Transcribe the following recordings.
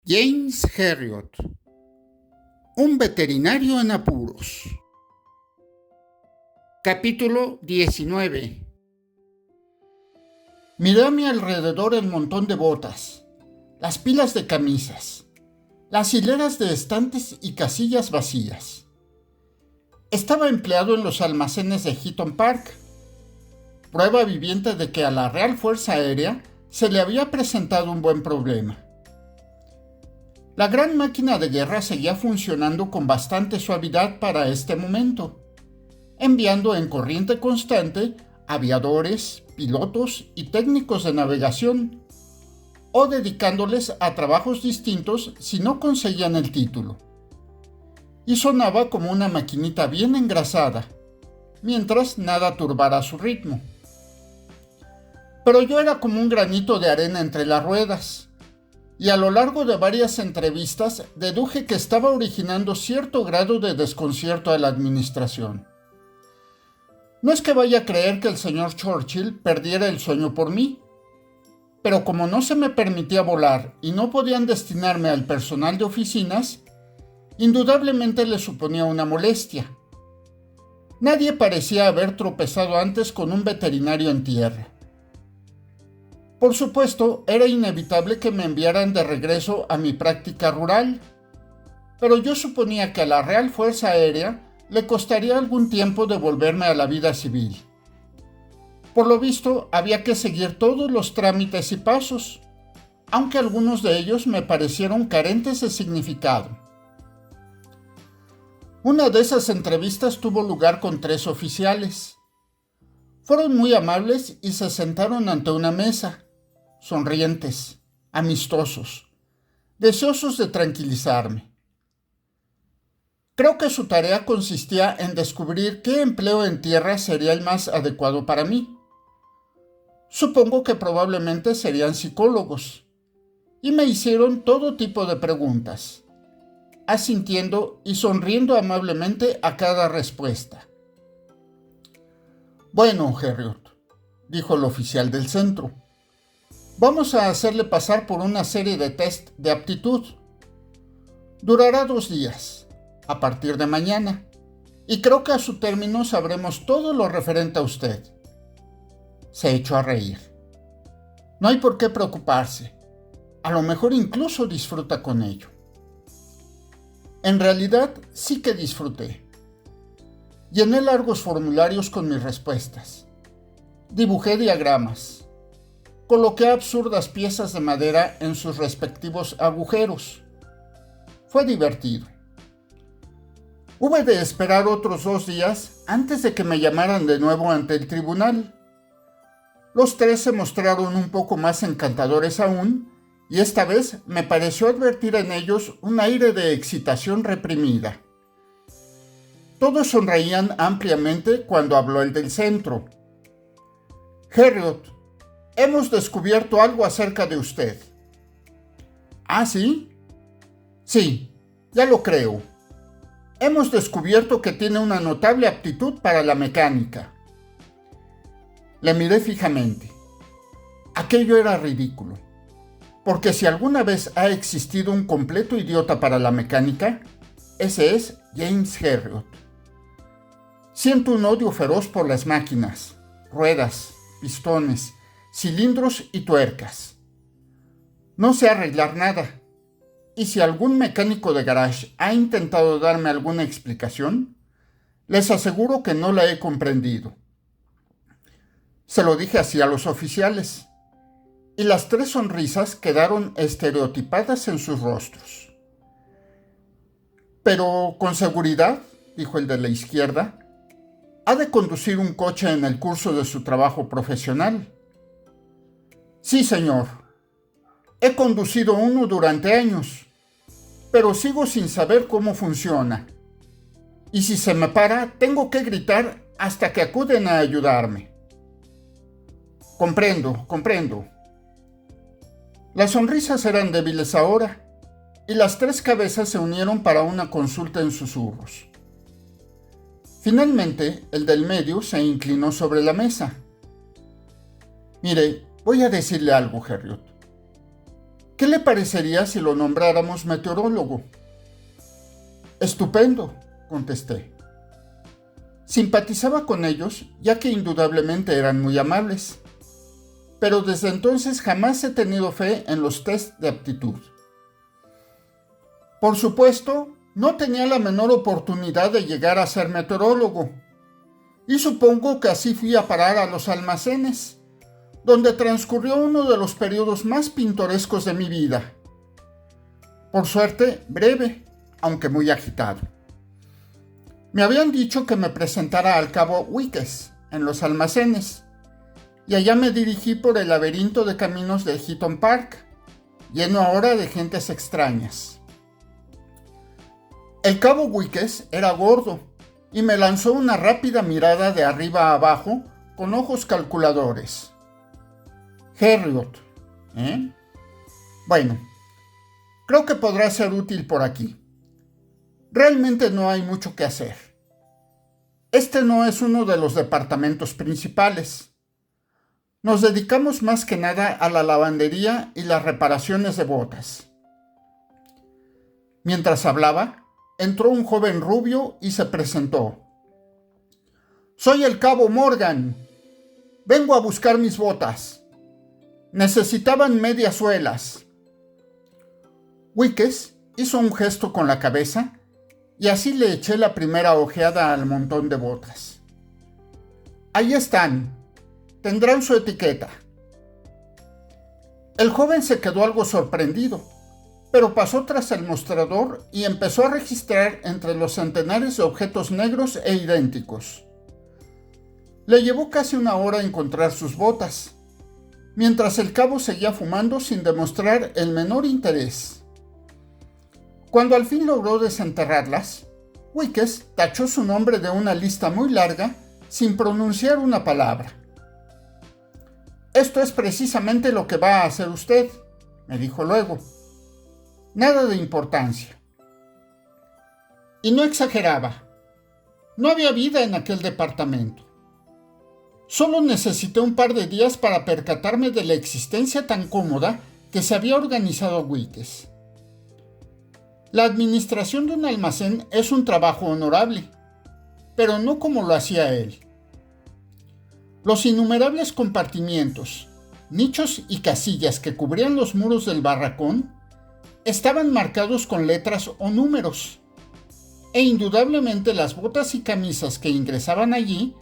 James Herriot, un veterinario en apuros. Capítulo 19. Miré a mi alrededor el montón de botas, las pilas de camisas, las hileras de estantes y casillas vacías. Estaba empleado en los almacenes de Heaton Park, prueba viviente de que a la Real Fuerza Aérea se le había presentado un buen problema. La gran máquina de guerra seguía funcionando con bastante suavidad para este momento, enviando en corriente constante aviadores, pilotos y técnicos de navegación, o dedicándoles a trabajos distintos si no conseguían el título. Y sonaba como una maquinita bien engrasada, mientras nada turbara su ritmo. Pero yo era como un granito de arena entre las ruedas, y a lo largo de varias entrevistas deduje que estaba originando cierto grado de desconcierto a la administración. No es que vaya a creer que el señor Churchill perdiera el sueño por mí, pero como no se me permitía volar y no podían destinarme al personal de oficinas, indudablemente le suponía una molestia. Nadie parecía haber tropezado antes con un veterinario en tierra. Por supuesto, era inevitable que me enviaran de regreso a mi práctica rural, pero yo suponía que a la Real Fuerza Aérea le costaría algún tiempo devolverme a la vida civil. Por lo visto, había que seguir todos los trámites y pasos, aunque algunos de ellos me parecieron carentes de significado. Una de esas entrevistas tuvo lugar con 3 oficiales. Fueron muy amables y se sentaron ante una mesa, sonrientes, amistosos, deseosos de tranquilizarme. Creo que su tarea consistía en descubrir qué empleo en tierra sería el más adecuado para mí. Supongo que probablemente serían psicólogos, y me hicieron todo tipo de preguntas, asintiendo y sonriendo amablemente a cada respuesta. Bueno, Herriot, dijo el oficial del centro, vamos a hacerle pasar por una serie de test de aptitud. Durará 2 días, a partir de mañana, y creo que a su término sabremos todo lo referente a usted. Se echó a reír. No hay por qué preocuparse. A lo mejor incluso disfruta con ello. En realidad, sí que disfruté. Llené largos formularios con mis respuestas. Dibujé diagramas. Coloqué absurdas piezas de madera en sus respectivos agujeros. Fue divertido. Hube de esperar otros 2 días antes de que me llamaran de nuevo ante el tribunal. Los 3 se mostraron un poco más encantadores aún, y esta vez me pareció advertir en ellos un aire de excitación reprimida. Todos sonreían ampliamente cuando habló el del centro. Herriot, hemos descubierto algo acerca de usted. ¿Ah, sí? Sí, ya lo creo. Hemos descubierto que tiene una notable aptitud para la mecánica. Le miré fijamente. Aquello era ridículo, porque si alguna vez ha existido un completo idiota para la mecánica, ese es James Herriot. Siento un odio feroz por las máquinas, ruedas, pistones, cilindros y tuercas. No sé arreglar nada, y si algún mecánico de garage ha intentado darme alguna explicación, les aseguro que no la he comprendido. Se lo dije así a los oficiales, y las 3 sonrisas quedaron estereotipadas en sus rostros. Pero con seguridad, dijo el de la izquierda, ha de conducir un coche en el curso de su trabajo profesional. Sí, señor. He conducido uno durante años, pero sigo sin saber cómo funciona. Y si se me para, tengo que gritar hasta que acuden a ayudarme. Comprendo. Las sonrisas eran débiles ahora, y las 3 cabezas se unieron para una consulta en susurros. Finalmente, el del medio se inclinó sobre la mesa. Mire, voy a decirle algo, Herriot. ¿Qué le parecería si lo nombráramos meteorólogo? Estupendo, contesté. Simpatizaba con ellos, ya que indudablemente eran muy amables. Pero desde entonces jamás he tenido fe en los test de aptitud. Por supuesto, no tenía la menor oportunidad de llegar a ser meteorólogo. Y supongo que así fui a parar a los almacenes, donde transcurrió uno de los periodos más pintorescos de mi vida. Por suerte, breve, aunque muy agitado. Me habían dicho que me presentara al cabo Wickes, en los almacenes, y allá me dirigí por el laberinto de caminos de Heaton Park, lleno ahora de gentes extrañas. El cabo Wickes era gordo, y me lanzó una rápida mirada de arriba a abajo con ojos calculadores. Herriot, ¿eh? Bueno, creo que podrá ser útil por aquí. Realmente no hay mucho que hacer. Este no es uno de los departamentos principales. Nos dedicamos más que nada a la lavandería y las reparaciones de botas. Mientras hablaba, entró un joven rubio y se presentó. Soy el cabo Morgan. Vengo a buscar mis botas. Necesitaban medias suelas. Wickes hizo un gesto con la cabeza y así le eché la primera ojeada al montón de botas. Ahí están. Tendrán su etiqueta. El joven se quedó algo sorprendido, pero pasó tras el mostrador y empezó a registrar entre los centenares de objetos negros e idénticos. Le llevó casi una hora encontrar sus botas, mientras el cabo seguía fumando sin demostrar el menor interés. Cuando al fin logró desenterrarlas, Wickes tachó su nombre de una lista muy larga sin pronunciar una palabra. Esto es precisamente lo que va a hacer usted, me dijo luego. Nada de importancia. Y no exageraba. No había vida en aquel departamento. Solo necesité un par de días para percatarme de la existencia tan cómoda que se había organizado Wickes. La administración de un almacén es un trabajo honorable, pero no como lo hacía él. Los innumerables compartimientos, nichos y casillas que cubrían los muros del barracón estaban marcados con letras o números, e indudablemente las botas y camisas que ingresaban allí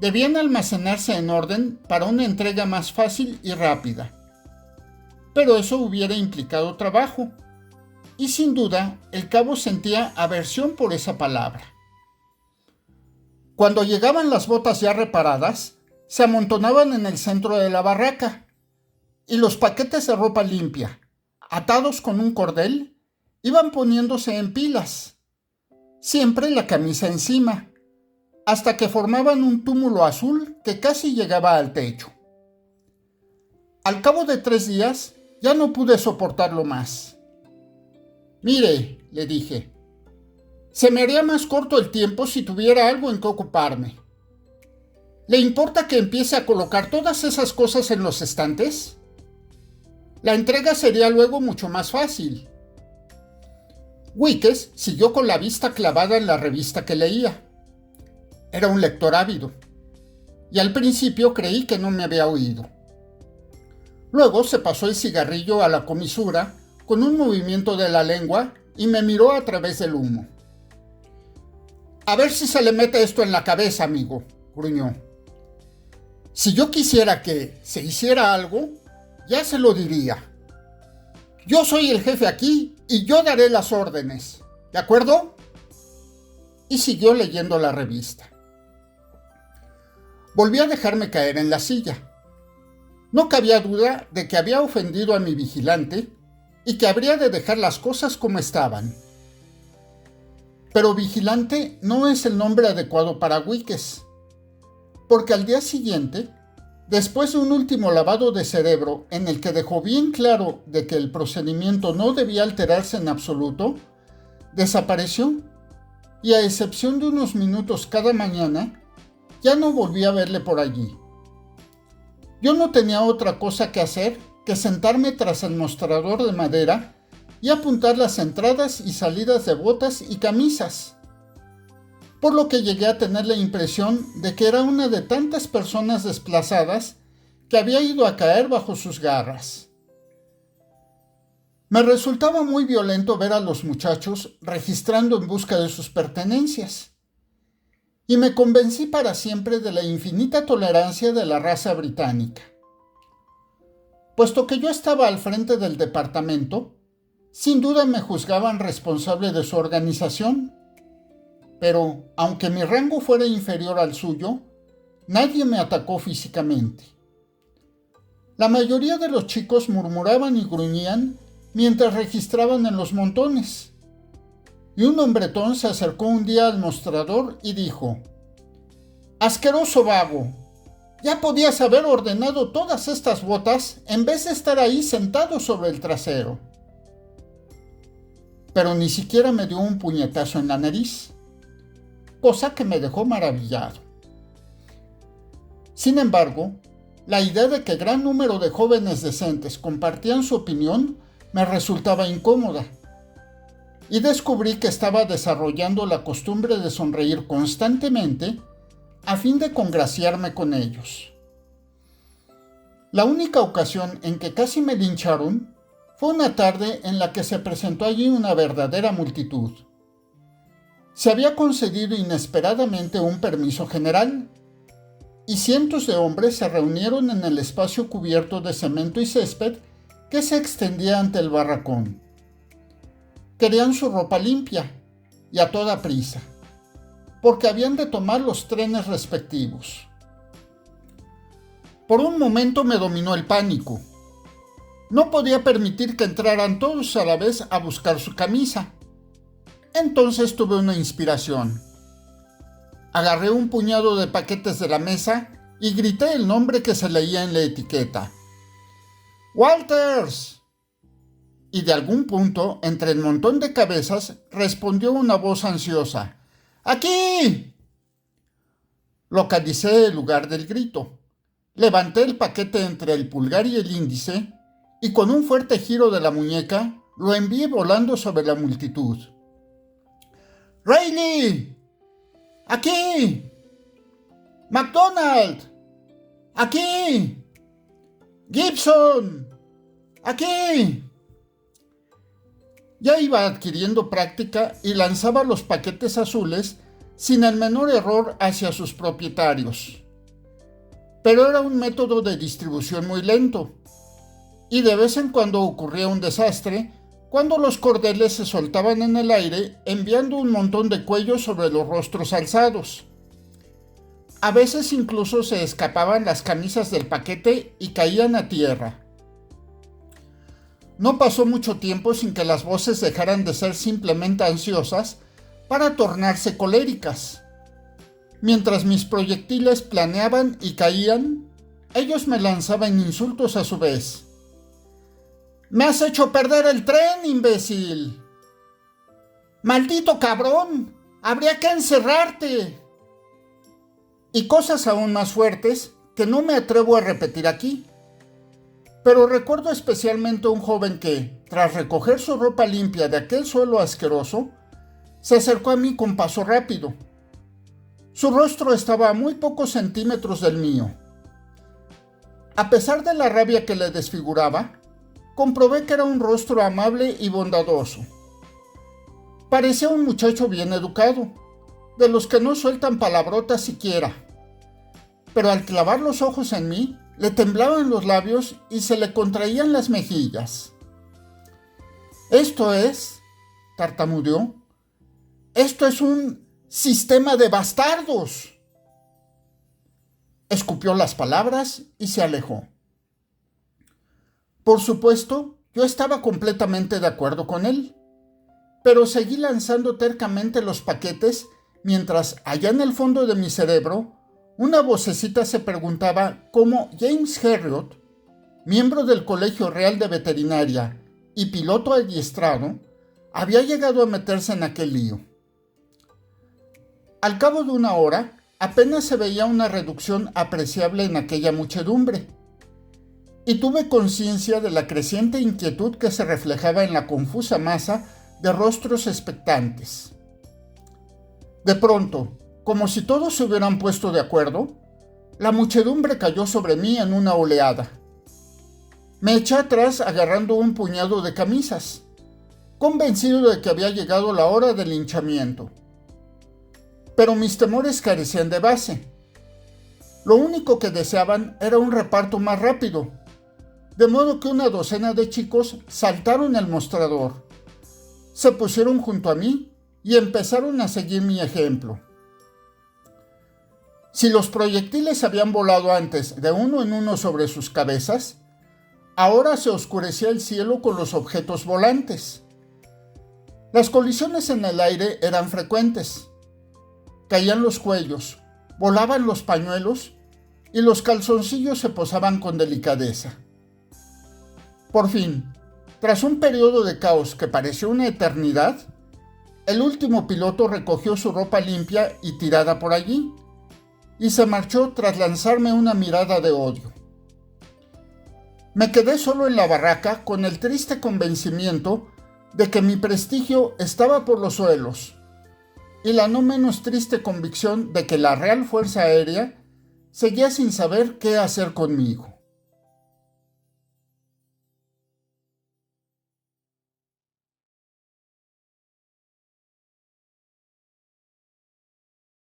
debían almacenarse en orden para una entrega más fácil y rápida. Pero eso hubiera implicado trabajo, y sin duda el cabo sentía aversión por esa palabra. Cuando llegaban las botas ya reparadas, se amontonaban en el centro de la barraca, y los paquetes de ropa limpia, atados con un cordel, iban poniéndose en pilas, siempre la camisa encima, hasta que formaban un túmulo azul que casi llegaba al techo. Al cabo de 3 días, ya no pude soportarlo más. Mire, le dije, se me haría más corto el tiempo si tuviera algo en que ocuparme. ¿Le importa que empiece a colocar todas esas cosas en los estantes? La entrega sería luego mucho más fácil. Wickes siguió con la vista clavada en la revista que leía. Era un lector ávido, y al principio creí que no me había oído. Luego se pasó el cigarrillo a la comisura con un movimiento de la lengua y me miró a través del humo. A ver si se le mete esto en la cabeza, amigo, gruñó. Si yo quisiera que se hiciera algo, ya se lo diría. Yo soy el jefe aquí y yo daré las órdenes, ¿de acuerdo? Y siguió leyendo la revista. Volví a dejarme caer en la silla. No cabía duda de que había ofendido a mi vigilante y que habría de dejar las cosas como estaban. Pero vigilante no es el nombre adecuado para Wickes, porque al día siguiente, después de un último lavado de cerebro en el que dejó bien claro de que el procedimiento no debía alterarse en absoluto, desapareció y a excepción de unos minutos cada mañana, ya no volví a verle por allí. Yo no tenía otra cosa que hacer que sentarme tras el mostrador de madera y apuntar las entradas y salidas de botas y camisas, por lo que llegué a tener la impresión de que era una de tantas personas desplazadas que había ido a caer bajo sus garras. Me resultaba muy violento ver a los muchachos registrando en busca de sus pertenencias, y me convencí para siempre de la infinita tolerancia de la raza británica. Puesto que yo estaba al frente del departamento, sin duda me juzgaban responsable de su organización, pero aunque mi rango fuera inferior al suyo, nadie me atacó físicamente. La mayoría de los chicos murmuraban y gruñían mientras registraban en los montones, y un hombretón se acercó un día al mostrador y dijo: «Asqueroso vago, ya podías haber ordenado todas estas botas en vez de estar ahí sentado sobre el trasero». Pero ni siquiera me dio un puñetazo en la nariz, cosa que me dejó maravillado. Sin embargo, la idea de que gran número de jóvenes decentes compartían su opinión me resultaba incómoda, y descubrí que estaba desarrollando la costumbre de sonreír constantemente a fin de congraciarme con ellos. La única ocasión en que casi me lincharon fue una tarde en la que se presentó allí una verdadera multitud. Se había concedido inesperadamente un permiso general, y cientos de hombres se reunieron en el espacio cubierto de cemento y césped que se extendía ante el barracón. Querían su ropa limpia y a toda prisa, porque habían de tomar los trenes respectivos. Por un momento me dominó el pánico. No podía permitir que entraran todos a la vez a buscar su camisa. Entonces tuve una inspiración. Agarré un puñado de paquetes de la mesa y grité el nombre que se leía en la etiqueta: ¡Walters! Y de algún punto, entre el montón de cabezas, respondió una voz ansiosa: ¡Aquí! Localicé el lugar del grito. Levanté el paquete entre el pulgar y el índice y con un fuerte giro de la muñeca lo envié volando sobre la multitud. ¡Reilly! ¡Aquí! ¡MacDonald! ¡Aquí! ¡Gibson! ¡Aquí! Ya iba adquiriendo práctica y lanzaba los paquetes azules sin el menor error hacia sus propietarios. Pero era un método de distribución muy lento, y de vez en cuando ocurría un desastre cuando los cordeles se soltaban en el aire enviando un montón de cuellos sobre los rostros alzados. A veces incluso se escapaban las camisas del paquete y caían a tierra. No pasó mucho tiempo sin que las voces dejaran de ser simplemente ansiosas para tornarse coléricas. Mientras mis proyectiles planeaban y caían, ellos me lanzaban insultos a su vez. «¡Me has hecho perder el tren, imbécil! ¡Maldito cabrón! ¡Habría que encerrarte!» Y cosas aún más fuertes que no me atrevo a repetir aquí. Pero recuerdo especialmente a un joven que, tras recoger su ropa limpia de aquel suelo asqueroso, se acercó a mí con paso rápido. Su rostro estaba a muy pocos centímetros del mío. A pesar de la rabia que le desfiguraba, comprobé que era un rostro amable y bondadoso. Parecía un muchacho bien educado, de los que no sueltan palabrotas siquiera. Pero al clavar los ojos en mí, le temblaban los labios y se le contraían las mejillas. «Esto es», tartamudeó, «esto es un sistema de bastardos». Escupió las palabras y se alejó. Por supuesto, yo estaba completamente de acuerdo con él, pero seguí lanzando tercamente los paquetes mientras, allá en el fondo de mi cerebro, una vocecita se preguntaba cómo James Herriot, miembro del Colegio Real de Veterinaria y piloto adiestrado, había llegado a meterse en aquel lío. Al cabo de una hora, apenas se veía una reducción apreciable en aquella muchedumbre, y tuve conciencia de la creciente inquietud que se reflejaba en la confusa masa de rostros expectantes. De pronto, como si todos se hubieran puesto de acuerdo, la muchedumbre cayó sobre mí en una oleada. Me eché atrás agarrando un puñado de camisas, convencido de que había llegado la hora del linchamiento. Pero mis temores carecían de base. Lo único que deseaban era un reparto más rápido, de modo que una docena de chicos saltaron el mostrador, se pusieron junto a mí y empezaron a seguir mi ejemplo. Si los proyectiles habían volado antes de uno en uno sobre sus cabezas, ahora se oscurecía el cielo con los objetos volantes. Las colisiones en el aire eran frecuentes. Caían los cuellos, volaban los pañuelos y los calzoncillos se posaban con delicadeza. Por fin, tras un periodo de caos que pareció una eternidad, el último piloto recogió su ropa limpia y tirada por allí, y se marchó tras lanzarme una mirada de odio. Me quedé solo en la barraca con el triste convencimiento de que mi prestigio estaba por los suelos, y la no menos triste convicción de que la Real Fuerza Aérea seguía sin saber qué hacer conmigo.